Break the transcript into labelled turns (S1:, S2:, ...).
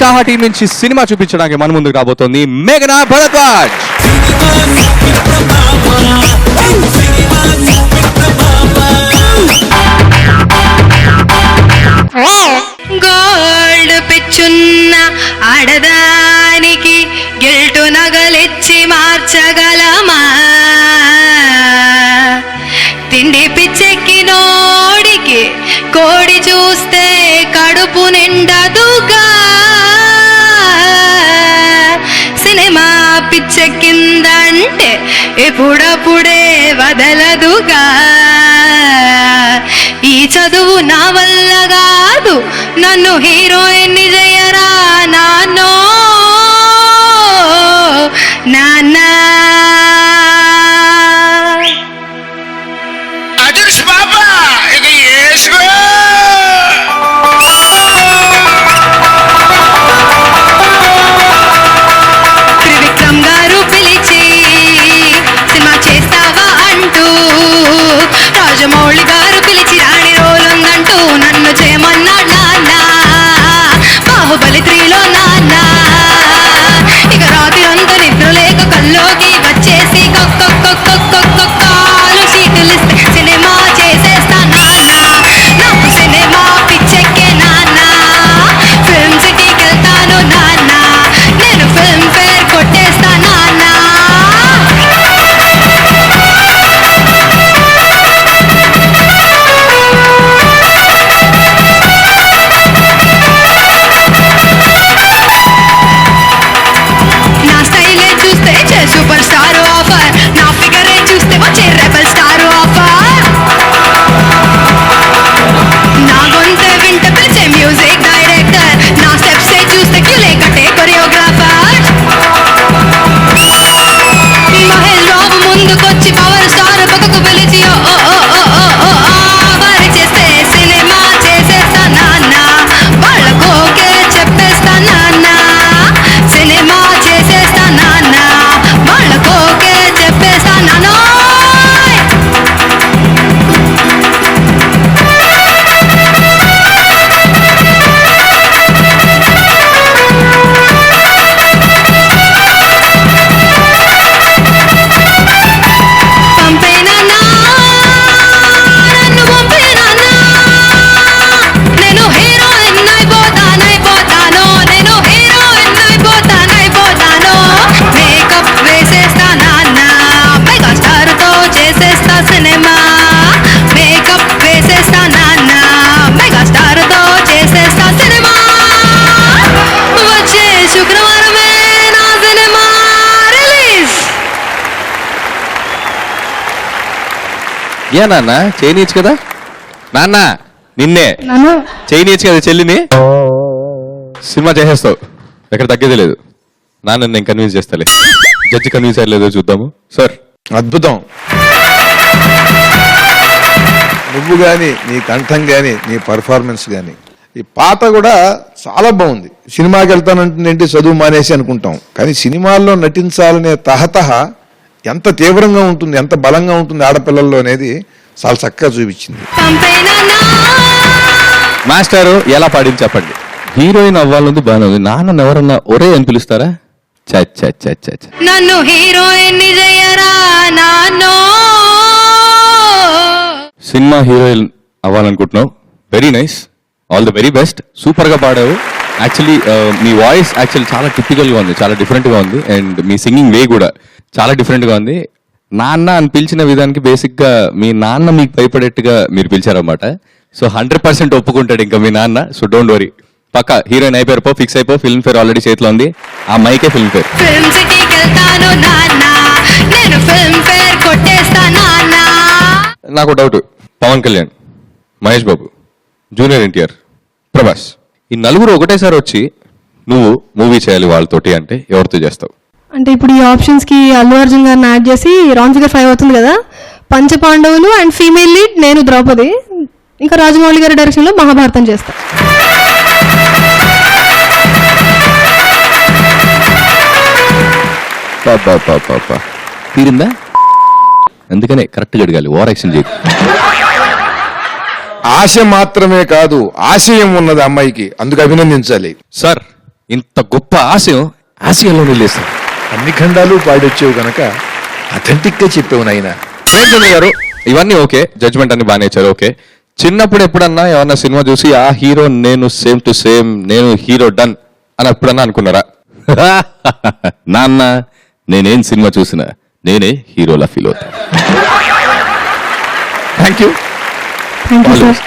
S1: Star team నుంచి cinema చూపించడానికి మన ముందుకు రాబోతోంది మేఘనా భరద్వాజ్.
S2: గోల్డ్ పిచ్చున్న ఆడదానికి గిల్టు నగలిచ్చి మార్చగలమా? తిండి పిచ్చెక్కినోడికి కోడి చూస్తే కడుపు నిండదుగా. సినిమా పిచ్చెక్కిందంటే ఎప్పుడప్పుడే వదలదుగా. ఈ చదువు నా వల్ల కాదు, నన్ను హీరోయిన్ చేయరా నాన్నో నాన్న. త్రివిక్రమ్ గారు పిలిచి సినిమా చేస్తావా అంటూ, రాజమౌళి గారు పిలిచి రాణి రోలుందంటూ నన్ను చేయమన్నాడు నాన్న. బాహుబలి 3లో నాన్న. ఇక రాత్రి అంతా నిద్ర లేక కల్లోకి వచ్చేసి కాలు సీటులిస్తే సినిమా చేసేస్తా నాన్న. నాకు సినిమా పిచ్చెక్కే నాన్న. ఫిల్మ్ సిటీకి వెళ్తాను నాన్న. నేను ఫిల్మ్ ఫేర్ కొట్టేస్తా నాన్న. సూపర్ స్టార్ ఆఫర్, నా ఫిగరే చూస్తే వచ్చే రెబల్ స్టార్ ఆఫర్. నా గొంతే వింటే పిలిచే మ్యూజిక్ డైరెక్టర్, నా స్టెప్సే చూస్తే క్యూలే కట్టే కొరియోగ్రాఫర్. మహేష్ బాబు ముందుకొచ్చి పవర్ స్టార్ పక్కకు పిలిచి వారి చేస్తే సినిమా చేసేస్తా నాన్న. వాళ్ళకోకే చెప్పేస్తా నాన్న. సినిమా చేసేస్తా నాన్న. వాళ్ళకోకే చెప్పేస్తా నాన్న. పంపేనా నన్ను పంపేనా, నేను హీరోయిన్ అయిపోతాను. నేను హీరోయిన్ అయిపోతాను. మేకప్ వేసేస్తా నాన్న. మెగా స్టార్ తో చేసేస్తా సినిమా. మేకప్ వేసేస్తా నాన్న. మెగా స్టార్ తో చేసేస్తా సినిమా. వచ్చే శుక్రవారమే నా సినిమా రిలీజ్.
S1: ఏ నాన్న చేయనీయచ్చు కదా నాన్న, నిన్నే చేయనీయచ్చు కదా చెల్లిని. సినిమా చేసేస్తావు, ఎక్కడ తగ్గేదే లేదు. నాన్న నేను కన్విన్స్ చేస్తాలే. జడ్జి కన్విన్స్ అయ్యలేదో చూద్దాము. సార్
S3: అద్భుతం. నువ్వు కానీ, నీ కంఠం కానీ, నీ పర్ఫార్మెన్స్ కానీ, ఈ పాట కూడా చాలా బాగుంది. సినిమాకి వెళ్తానంటే చదువు మానేసి అనుకుంటాం, కానీ సినిమాల్లో నటించాలనే తహతహ ఎంత తీవ్రంగా ఉంటుంది, ఎంత బలంగా ఉంటుంది ఆడపిల్లల్లో అనేది చాలా చక్కగా చూపించింది.
S1: మాస్టారు ఎలా పాడింది చెప్పండి. హీరోయిన్ అవ్వాలని బాగానే ఉంది. నాన్న ఎవరన్నా ఒరే అని పిలుస్తారా?
S2: నన్ను హీరోయిన్ చేయరా నాన్నో.
S1: సినిమా హీరోయిన్ అవ్వాలనుకుంటున్నావు, very nice, all the very best. Super గా పాడావు. యాక్చువల్లీ మీ వాయిస్ యాక్చువల్లీ చాలా టిపికల్ గా ఉంది, చాలా డిఫరెంట్ గా ఉంది. అండ్ మీ సింగింగ్ వే కూడా చాలా డిఫరెంట్ గా ఉంది. నాన్న అని పిలిచిన విధానికి బేసిక్ గా మీ నాన్న మీకు భయపడేట్టుగా మీరు పిలిచారన్నమాట. సో 100% ఒప్పుకుంటాడు ఇంకా మీ నాన్న. సో డోంట్ వరీ, పక్క హీరోయిన్ అయిపోయారు, ఫిక్స్ అయిపో. ఫిల్మ్ ఫేర్ ఆల్రెడీ చేతిలో ఉంది, ఆ మైకే ఫిల్మ్ ఫేర్.
S2: ఫిల్మ్ సిటీకి వెళ్తాను నాన్న. నేను ఫిల్మ్ ఫేర్ కొట్టేస్తా నాన్న.
S1: నాకు డౌట్, పవన్ కళ్యాణ్, మహేష్ బాబు, జూనియర్ ఎన్టీఆర్, ప్రభాస్, ఈ నలుగురు ఒకటేసారి వచ్చి నువ్వు మూవీ చేయాలి వాళ్ళతోటి అంటే ఎవరితో చేస్తావు?
S4: అంటే ఇప్పుడు ఈ ఆప్షన్స్ కి అల్లు అర్జున్ గారిని యాడ్ చేసి రౌండ్ ఫిగర్ 5 అవుతుంది కదా. పంచపాండవులు అండ్ ఫీమేల్ లీడ్ నేను ద్రౌపది, ఇంకా రాజమౌళి గారి డైరెక్షన్ లో మహాభారతం చేస్తా.
S1: తీరిందా? అందుకనే కరెక్ట్గా అడగాలి, ఓవర్ యాక్షన్ చేయకు.
S3: ఆశ మాత్రమే కాదు, ఆశయం ఉన్నది అమ్మాయికి, అందుకు అభినందించాలి.
S1: సార్ ఇంత గొప్ప ఆశయం ఆసియాలో నిలేస్తాం.
S3: అన్ని ఖండాలు పాడొచ్చావు కనుక అథెంటిక్ గా చెప్పావు నాయన.
S1: ప్రేమచంద్ర గారు ఇవన్నీ ఓకే, జడ్జ్మెంట్ అన్ని బాగానే ఇచ్చారు ఓకే. చిన్నప్పుడు ఎప్పుడన్నా ఏమన్నా సినిమా చూసి ఆ హీరో నేను సేమ్ టు సేమ్, నేను హీరో డన్ అని ఎప్పుడన్నా అనుకున్నారా? నాన్న నేనేం సినిమా చూసినా నేనే హీరోలా ఫీల్ అవుతాను. Thank you.
S4: Thank you sir.